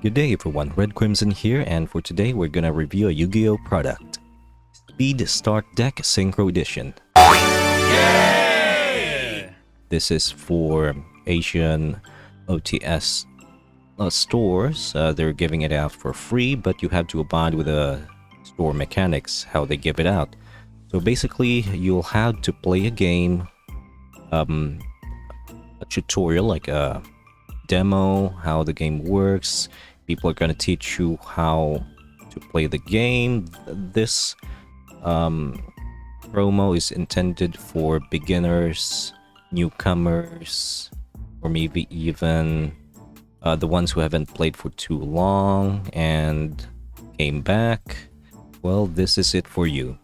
Good day everyone, Red Crimson here, and for today we're gonna review a Yu-Gi-Oh product. Speed Start Deck Synchro Edition. Yay! This is for Asian OTS stores. They're giving it out for free, but you have to abide with the store mechanics, how they give it out. So basically, you'll have to play a game, a tutorial, like a demo, how the game works. People are going to teach you how to play the game. This promo is intended for beginners, newcomers, or maybe even the ones who haven't played for too long and came back. Well, this is it for you.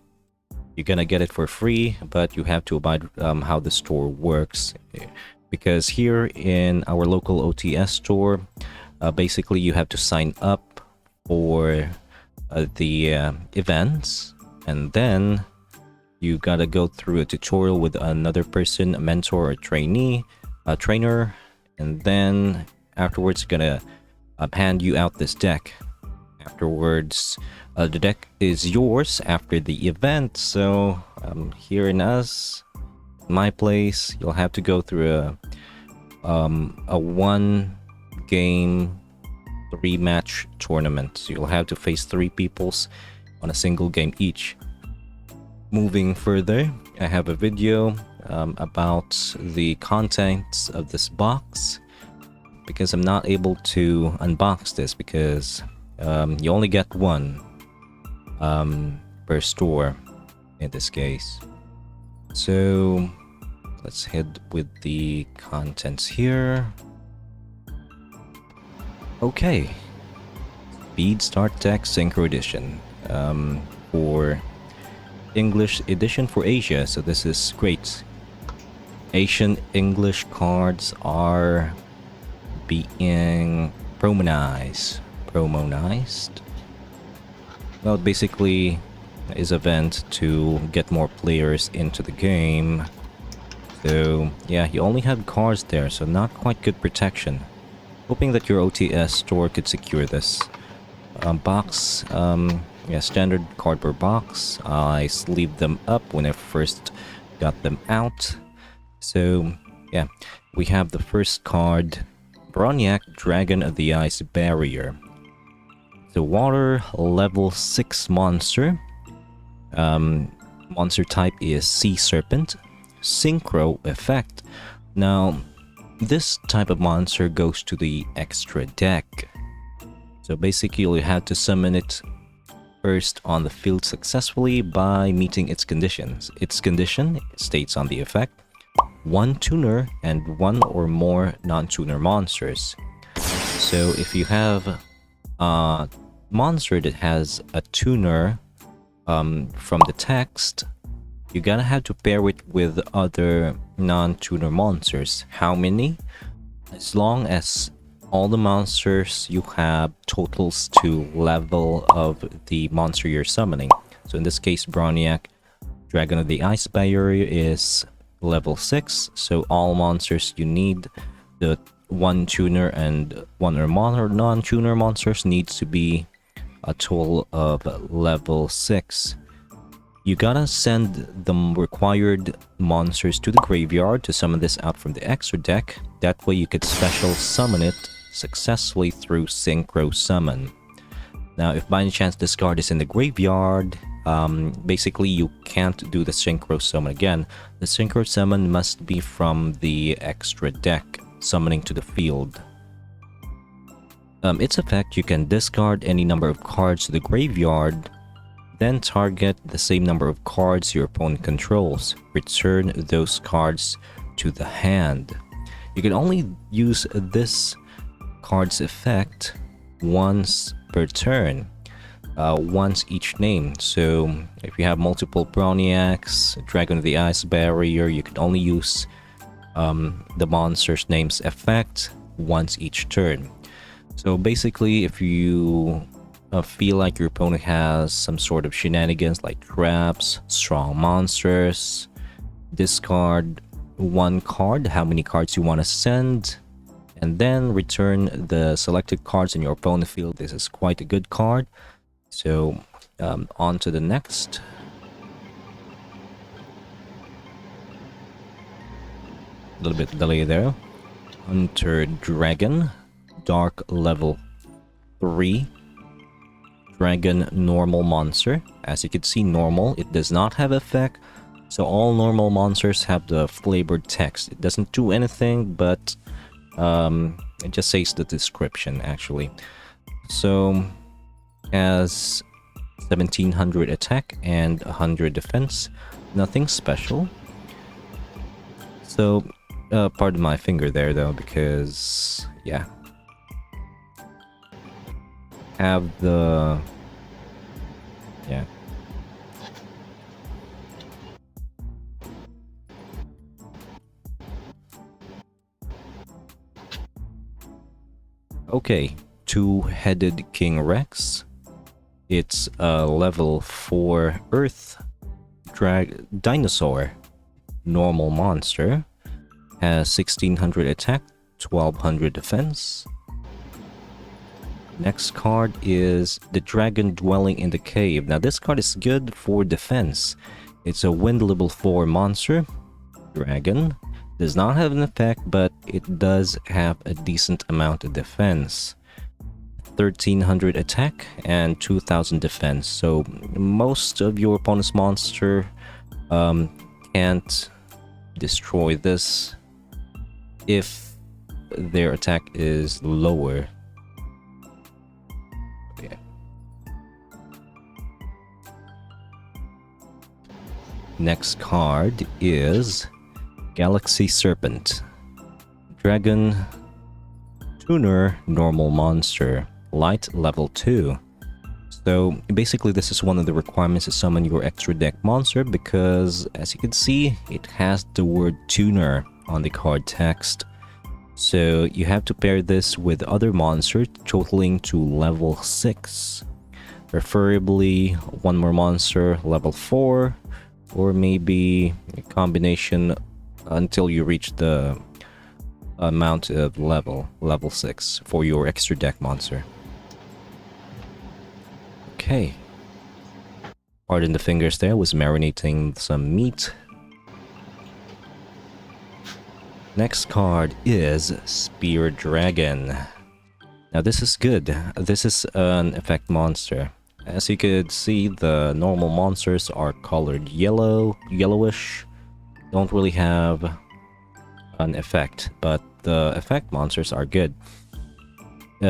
You're gonna get it for free, but you have to abide how the store works, because here in our local OTS store, basically you have to sign up for the events, and then you gotta go through a tutorial with another person, a mentor or trainee, a trainer, and then afterwards gonna hand you out this deck. Afterwards, the deck is yours after the event. So here in my place, you'll have to go through a one game 3-match tournament. So you'll have to face 3 peoples on a single game each. Moving further, I have a video about the contents of this box, because I'm not able to unbox this because you only get one per store in this case. So let's head with the contents here. Okay, Speed Start Deck Synchro Edition, for English edition for Asia. So this is great. Asian English cards are being promonized. Well, basically is event to get more players into the game. So yeah, you only have cards there, so not quite good protection. Hoping that your OTS store could secure this box. Yeah, standard cardboard box. I sleeved them up when I first got them out. So yeah, we have the first card, Broniac, Dragon of the Ice Barrier. The water level 6 monster. Monster type is Sea Serpent. Synchro effect. Now, this type of monster goes to the extra deck. So basically, you have to summon it first on the field successfully by meeting its conditions. Its condition states on the effect: 1 tuner and 1 or more non-tuner monsters. So if you have a monster that has a tuner from the text, you gotta have to pair it with other non-tuner monsters. How many? As long as all the monsters you have totals to level of the monster you're summoning. So in this case, Broniac, Dragon of the Ice Barrier is level 6, so all monsters you need, the 1 tuner and 1 or more non-tuner monsters, needs to be a total of level 6. You gotta send the required monsters to the graveyard to summon this out from the extra deck. That way you could special summon it successfully through Synchro Summon. Now, if by any chance this card is in the graveyard, basically you can't do the Synchro Summon again. The Synchro Summon must be from the extra deck, summoning to the field. Its effect, you can discard any number of cards to the graveyard, then target the same number of cards your opponent controls. Return those cards to the hand. You can only use this card's effect once per turn, once each name. So if you have multiple Broniacs, Dragon of the Ice Barrier, you can only use the monster's name's effect once each turn. So basically, if you feel like your opponent has some sort of shenanigans like traps, strong monsters, discard 1 card, how many cards you want to send, and then return the selected cards in your opponent field. This is quite a good card. So on to the next. A little bit delay there. Hunter Dragon, Dark level 3. Dragon normal monster. As you can see, normal, it does not have effect. So all normal monsters have the flavored text. It doesn't do anything, but it just says the description actually. So has 1700 attack and 100 defense. Nothing special. So pardon my finger there though, because yeah, have the yeah. Okay, two-headed King Rex. It's a level 4 Earth Dinosaur normal monster. Has 1600 attack, 1200 defense. Next card is the Dragon Dwelling in the Cave. Now this card is good for defense. It's a wind level 4 monster. Dragon. Does not have an effect, but it does have a decent amount of defense. 1300 attack and 2000 defense. So most of your opponent's monster can't destroy this if their attack is lower. Yeah. Next card is Galaxy Serpent. Dragon Tuner normal monster. Light level 2. So basically this is one of the requirements to summon your extra deck monster, because as you can see it has the word tuner on the card text. So you have to pair this with other monsters totaling to level 6. Preferably one more monster level 4, or maybe a combination until you reach the amount of level 6 for your extra deck monster. Okay. Pardon the fingers there, was marinating some meat. Next card is Spear Dragon. Now this is good. This is an effect monster. As you could see, the normal monsters are colored yellowish. Don't really have an effect, but the effect monsters are good.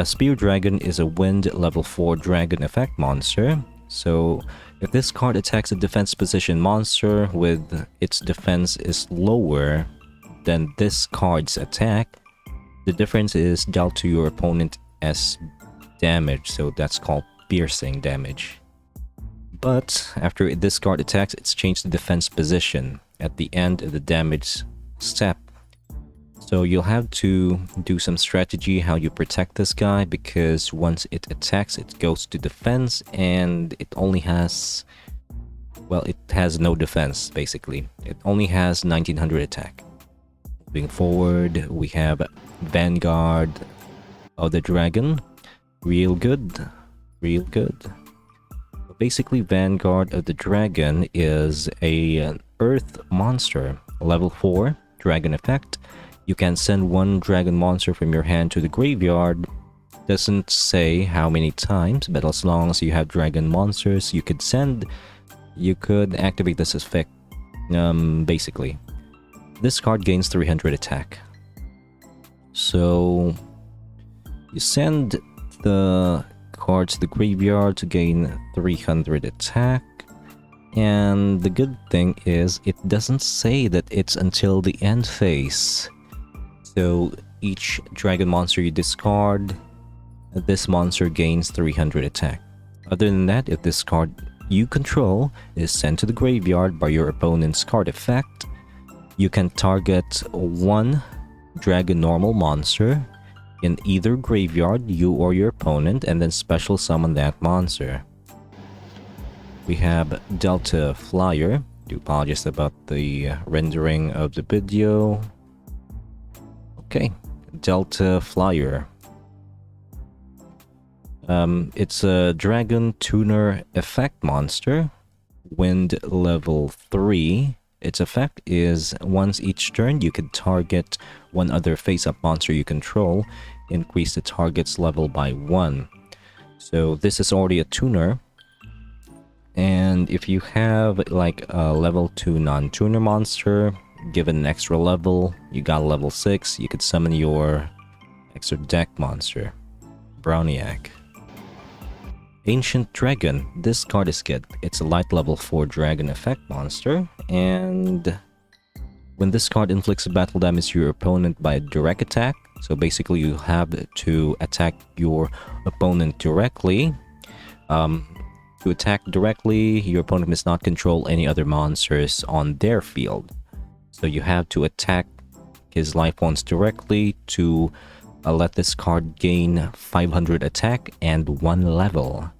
Spear Dragon is a wind level 4 dragon effect monster. So if this card attacks a defense position monster with its defense is lower than this card's attack, the difference is dealt to your opponent as damage, so that's called piercing damage. But after this card attacks, it's changed the defense position at the end of the damage step. So you'll have to do some strategy how you protect this guy, because once it attacks it goes to defense and it only has, well, it has no defense basically. It only has 1900 attack. Moving forward, we have Vanguard of the Dragon. Real good. Basically, Vanguard of the Dragon is an Earth monster, level 4 dragon effect. You can send one dragon monster from your hand to the graveyard. Doesn't say how many times, but as long as you have dragon monsters you could send, you could activate this effect. Basically, this card gains 300 attack. So you send the card to the graveyard to gain 300 attack. And the good thing is it doesn't say that it's until the end phase. So each dragon monster you discard, this monster gains 300 attack. Other than that, if this card you control is sent to the graveyard by your opponent's card effect, you can target one dragon normal monster in either graveyard, you or your opponent, and then special summon that monster. We have Delta Flyer. Do apologize about the rendering of the video. Okay, Delta Flyer. It's a Dragon Tuner effect monster. Wind level 3. Its effect is once each turn you can target one other face-up monster you control, increase the target's level by 1. So this is already a tuner. And if you have like a level 2 non-tuner monster, given an extra level, you got level 6, you could summon your extra deck monster, Browniac. Ancient Dragon. This card is good. It's a light level 4 dragon effect monster, and when this card inflicts battle damage to your opponent by a direct attack, so basically you have to attack your opponent directly. To attack directly, your opponent must not control any other monsters on their field. So you have to attack his life points directly to let this card gain 500 attack and 1 level.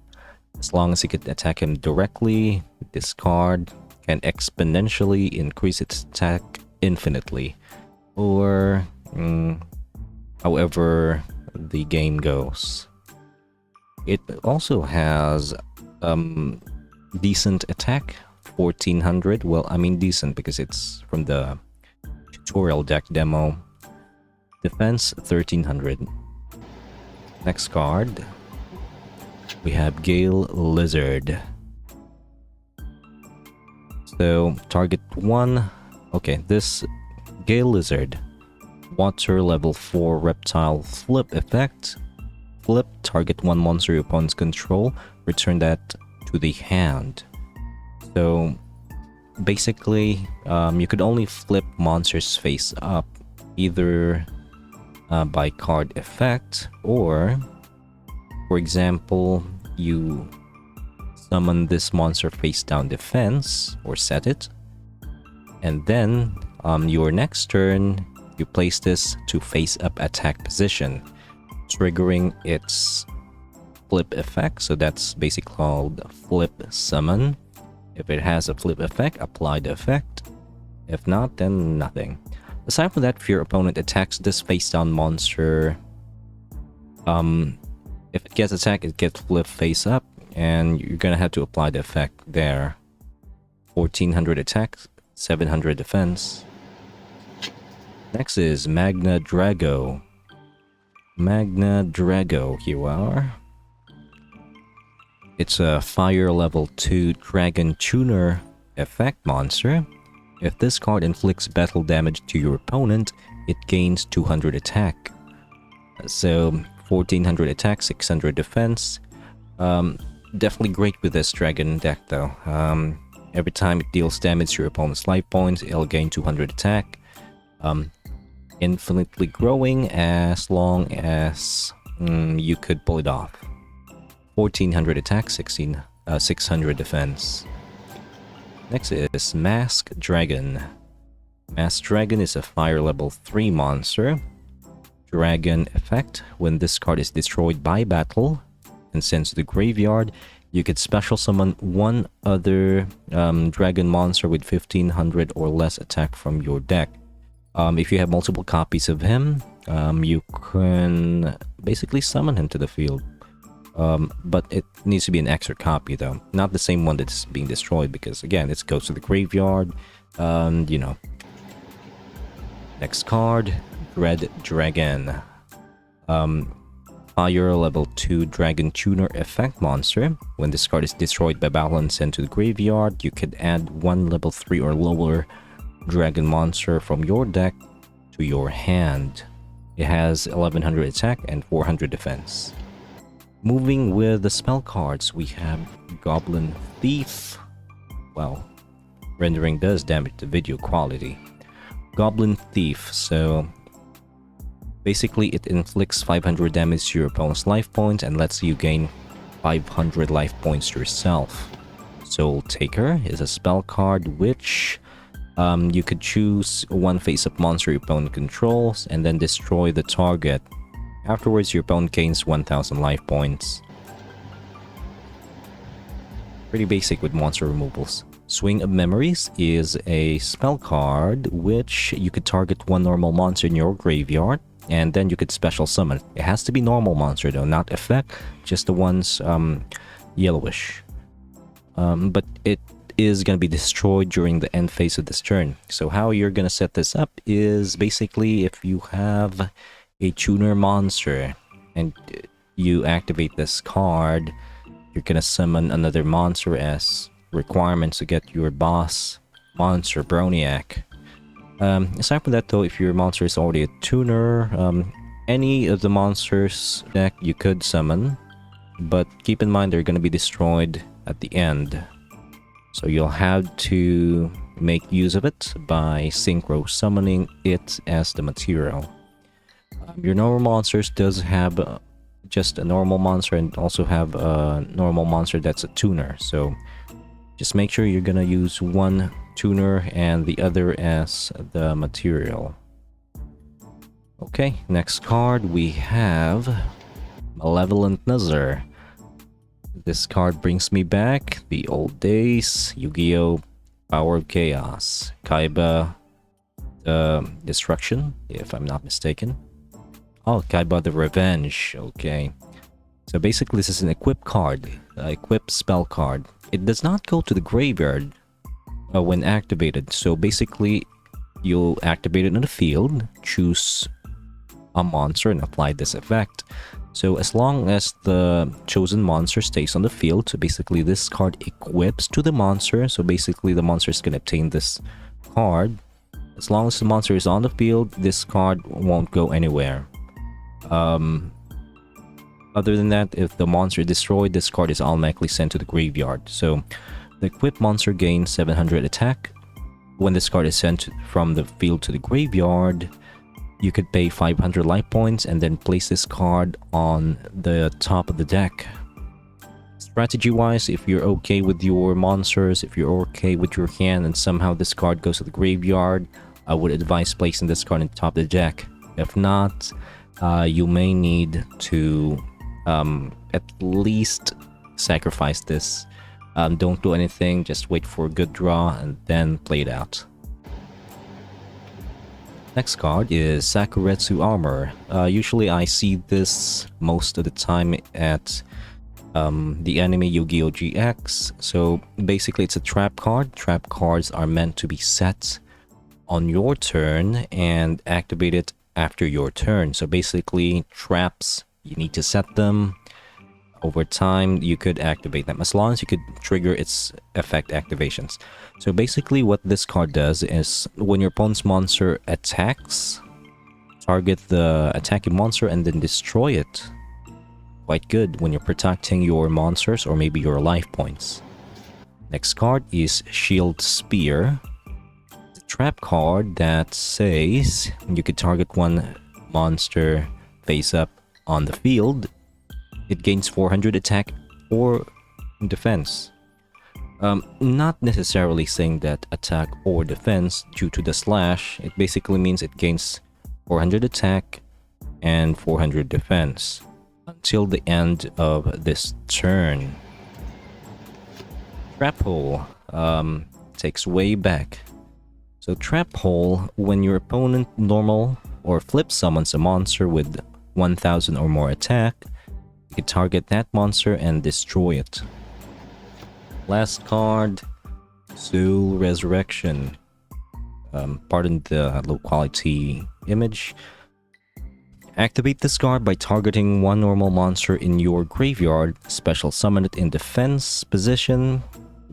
As long as you can attack him directly, this card can exponentially increase its attack infinitely. Or however the game goes. It also has decent attack, 1400. Well, I mean decent because it's from the tutorial deck demo. Defense 1300. Next card, we have Gale Lizard. So target 1. Okay, this Gale Lizard, water level 4 reptile flip effect. Flip, target 1 monster your opponent's control, return that to the hand. So basically you could only flip monsters face up, either by card effect, or for example you summon this monster face down defense or set it, and then your next turn you place this to face up attack position, triggering its flip effect. So that's basically called flip summon. If it has a flip effect, apply the effect. If not, then nothing. Aside from that, if your opponent attacks this face down monster, if it gets attacked, it gets flipped face up, and you're gonna have to apply the effect there. 1400 attack, 700 defense. Next is Magna Drago. Magna Drago, here we are. It's a fire level 2 dragon tuner effect monster. If this card inflicts battle damage to your opponent, it gains 200 attack. So 1400 attack, 600 defense. Definitely great with this dragon deck though. Every time it deals damage to your opponent's life points, it'll gain 200 attack. Infinitely growing as long as you could pull it off. 1400 attack, 600 defense. Next is Mask Dragon. Mask Dragon is a fire level 3 monster. Dragon effect. When this card is destroyed by battle and sent to the graveyard, you could special summon one other dragon monster with 1500 or less attack from your deck. If you have multiple copies of him, you can basically summon him to the field. But it needs to be an extra copy though, not the same one that's being destroyed, because again, it goes to the graveyard. You know. Next card, Dread Dragon. Fire level 2 dragon tuner effect monster. When this card is destroyed by battle and sent to the graveyard, you could add one level 3 or lower dragon monster from your deck to your hand. It has 1100 attack and 400 defense. Moving with the spell cards, we have Goblin Thief. Well, rendering does damage the video quality. Goblin Thief, so basically it inflicts 500 damage to your opponent's life points and lets you gain 500 life points to yourself. Soul Taker is a spell card which you could choose one face-up monster your opponent controls and then destroy the target. Afterwards, your opponent gains 1000 life points. Pretty basic with monster removals. Swing of Memories is a spell card which you could target one normal monster in your graveyard. and then you could special summon. It has to be normal monster though, not effect, just the ones yellowish. But it is going to be destroyed during the end phase of this turn. So how you're going to set this up is basically if you have a tuner monster and you activate this card, you're going to summon another monster as requirements to get your boss monster, Broniac. Aside from that though, if your monster is already a tuner, any of the monsters deck you could summon, but keep in mind they're going to be destroyed at the end. So you'll have to make use of it by synchro summoning it as the material. Your normal monsters does have just a normal monster and also have a normal monster that's a tuner. So just make sure you're gonna use one tuner and the other as the material. Okay, next card we have Malevolent Nazar. This card brings me back the old days. Yu-Gi-Oh! Power of Chaos. Kaiba the Destruction, if I'm not mistaken. Oh, Kaiba the Revenge. Okay. So basically this is an equip card. Equip spell card. It does not go to the graveyard when activated. So basically you'll activate it in the field, choose a monster and apply this effect. So as long as the chosen monster stays on the field, so basically this card equips to the monster. So basically the monster is going to obtain this card. As long as the monster is on the field, this card won't go anywhere. Other than that, if the monster is destroyed, this card is automatically sent to the graveyard. So the equipped monster gains 700 attack. When this card is sent from the field to the graveyard, you could pay 500 life points and then place this card on the top of the deck. Strategy wise, if you're okay with your monsters, if you're okay with your hand and somehow this card goes to the graveyard, I would advise placing this card on top of the deck. If not, you may need to at least sacrifice this. Don't do anything, just wait for a good draw and then play it out. Next card is Sakuretsu Armor. Usually I see this most of the time at the anime Yu-Gi-Oh! GX. So basically it's a trap card. Trap cards are meant to be set on your turn and activated after your turn. So basically traps, you need to set them. Over time you could activate them as long as you could trigger its effect activations. So basically what this card does is when your opponent's monster attacks, target the attacking monster and then destroy it. Quite good when you're protecting your monsters or maybe your life points. Next card is Shield Spear. It's a trap card that says you could target one monster face up on the field. It gains 400 attack or defense. Not necessarily saying that attack or defense due to the slash. It basically means it gains 400 attack and 400 defense until the end of this turn. Trap Hole takes way back. So Trap Hole, when your opponent normal or flip summons a monster with 1000 or more attack, you can target that monster and destroy it. Last card, Soul Resurrection. Pardon the low quality image. Activate this card by targeting one normal monster in your graveyard. Special summon it in defense position.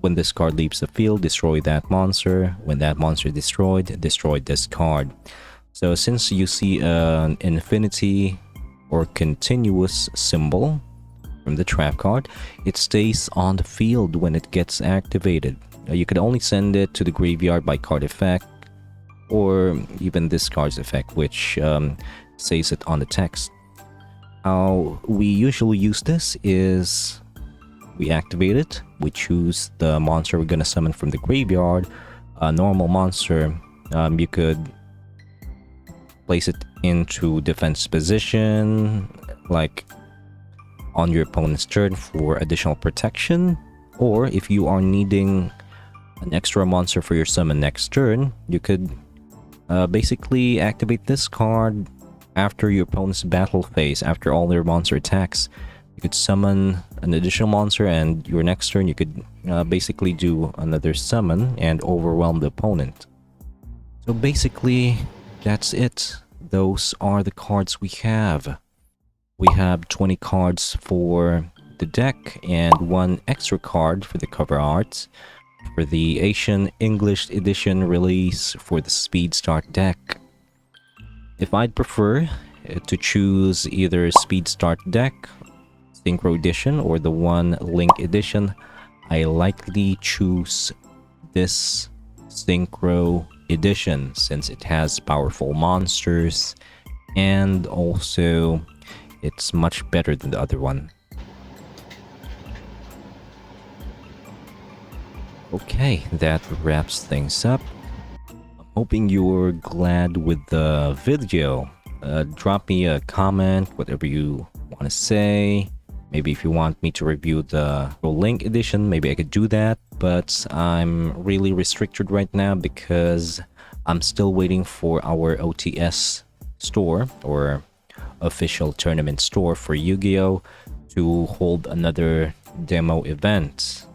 When this card leaves the field, destroy that monster. When that monster is destroyed, destroy this card. So since you see an infinity or continuous symbol from the trap card, it stays on the field when it gets activated. You could only send it to the graveyard by card effect or even this card's effect, which says it on the text. How we usually use this is we activate it, we choose the monster we're gonna summon from the graveyard. A normal monster, you could place it into defense position, like on your opponent's turn for additional protection, or if you are needing an extra monster for your summon next turn, you could basically activate this card after your opponent's battle phase, after all their monster attacks, you could summon an additional monster, and your next turn you could basically do another summon and overwhelm the opponent. So basically, that's it. Those are the cards we have. We have 20 cards for the deck and 1 extra card for the cover art for the Asian English edition release for the Speed Start deck. If I'd prefer to choose either Speed Start deck, Synchro edition, or the one Link edition, I likely choose this Synchro edition since it has powerful monsters and also it's much better than the other one. Okay, that wraps things up. I'm hoping you're glad with the video. Drop me a comment, whatever you want to say. Maybe if you want me to review the Link edition, maybe I could do that. But I'm really restricted right now because I'm still waiting for our OTS store, or official tournament store for Yu-Gi-Oh! To hold another demo event.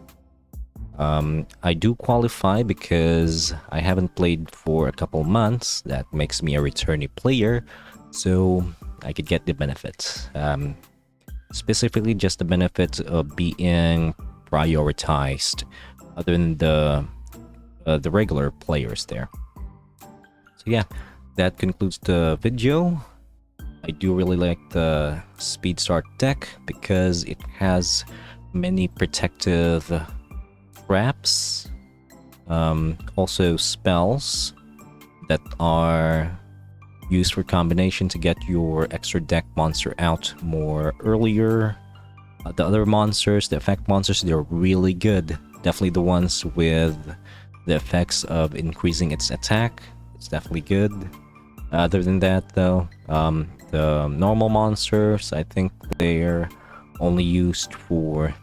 I do qualify because I haven't played for a couple months. That makes me a returning player, so I could get the benefits. Specifically just the benefit of being prioritized other than the regular players there. So yeah, that concludes the video. I do really like the Speed Start deck because it has many protective traps, also spells that are used for combination to get your extra deck monster out more earlier. The other monsters, the effect monsters, they're really good. Definitely the ones with the effects of increasing its attack. It's definitely good. Other than that though, the normal monsters, I think they're only used for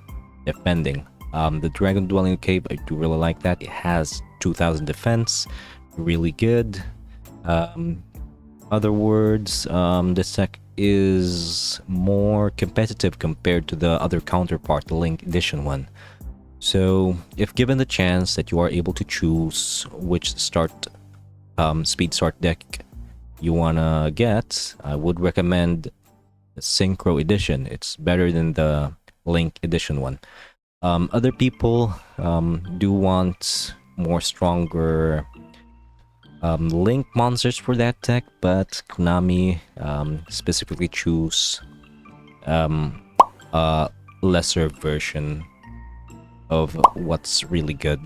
defending. The Dragon Dwelling Cave, I do really like that. It has 2000 defense, really good. Other words, this deck is more competitive compared to the other counterpart, the Link Edition one. So, if given the chance that you are able to choose which Speed Start deck you wanna get, I would recommend the Synchro Edition. It's better than the Link Edition one. Other people do want more stronger Link monsters for that deck, but Konami specifically choose a lesser version of what's really good.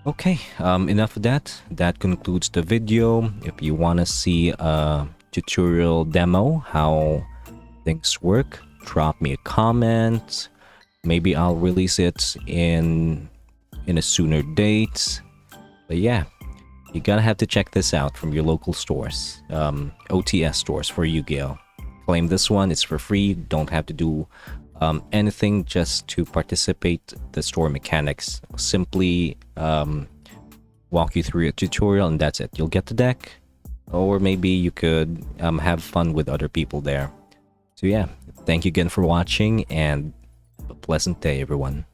Okay, enough of that. That concludes the video. If you want to see a tutorial demo how things work, drop me a comment. Maybe I'll release it in a sooner date. But yeah, you gotta have to check this out from your local stores, OTS stores for Yu-Gi-Oh! Claim this one, it's for free. Don't have to do anything just to participate the store mechanics. Simply walk you through a tutorial and that's it. You'll get the deck, or maybe you could have fun with other people there. So yeah, thank you again for watching and have a pleasant day, everyone.